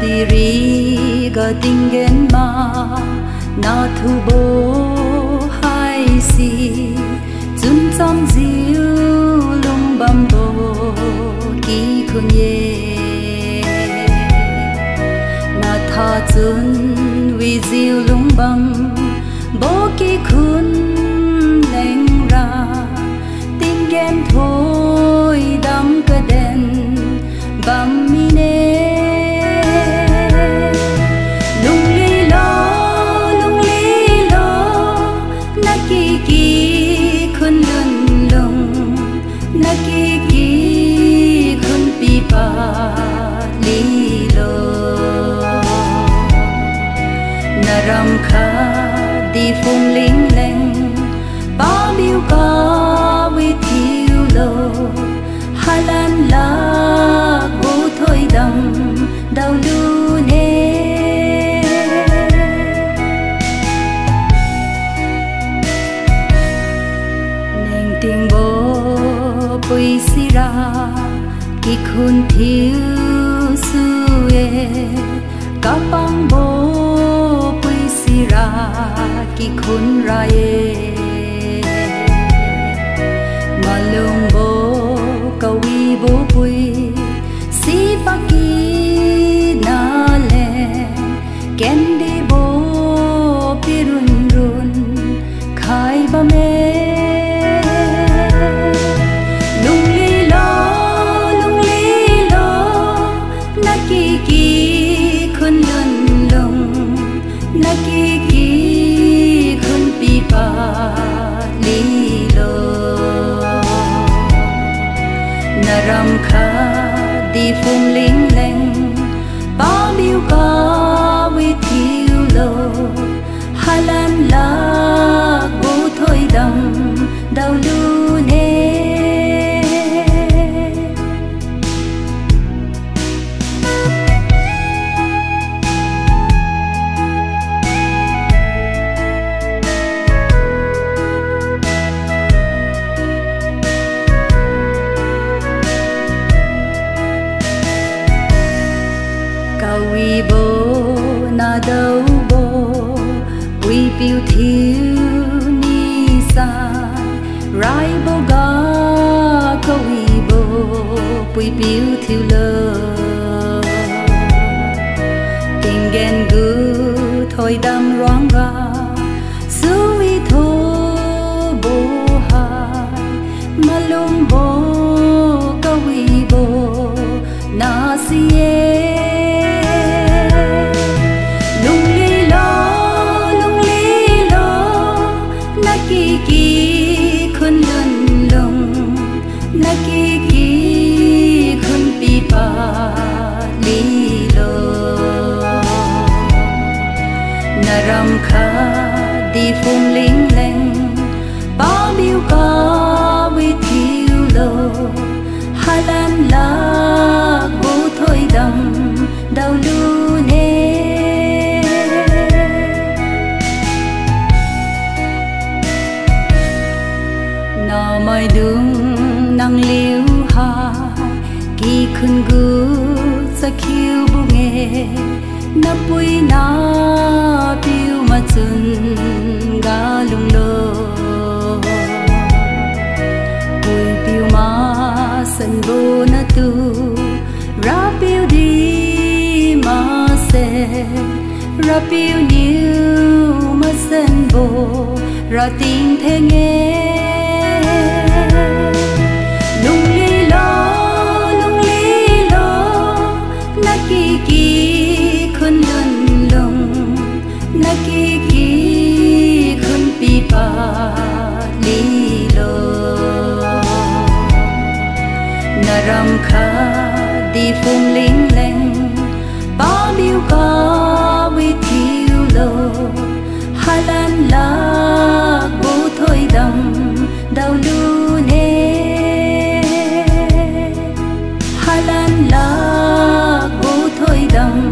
diri ga tingen ma na thu bo hai si chun cham ziu lung bam bo ki khun ye na tha chun wi ziu lung bam bo ki khun leng ra tingen thôi đam ka den bam mi ne ram kha đi phung linh leng ba biu ca vi thiu lo halan la bu thôi đầm đau lu ne neng ting bo pui sira ki khun thiu su e ka pang bo ki khun ra ye malung bo kawi bo pui si pa ki na le kendi bo pirun run khai ba me lung li lo na ki khun lun lung na ki pa li lo na ram kha đi phung linh leng ba biu ca vi thiu lo halan la bu thôi đầm đau lu ne wi bo na đâu bo wi piu thiu ni sa rai bo ga ko wi bo wi piu thiu lo tingen gu thôi đam roang ra su wi tho bo hai malung bo ko wi bo na si e khun lun lung na ki khun pi pa li lo na ram kha đi phung linh leng ba biu ca vi thiu lo halan la bu thôi đầm đau lu ne mai dung nang liu ha ki khun gu sa khiu bu nge na pui na piu ma chun ga lung lo pui piu ma san bo na tu ra piu di ma se ra piu niu ma san bo ra ting the nge lung li lo na ki khun lun lung na ki khun pi pa li lo na ram kha đi phung linh leng ba biu ca vi thiu lo halan la bu thôi đầm đau lu ne halan la bu thôi đầm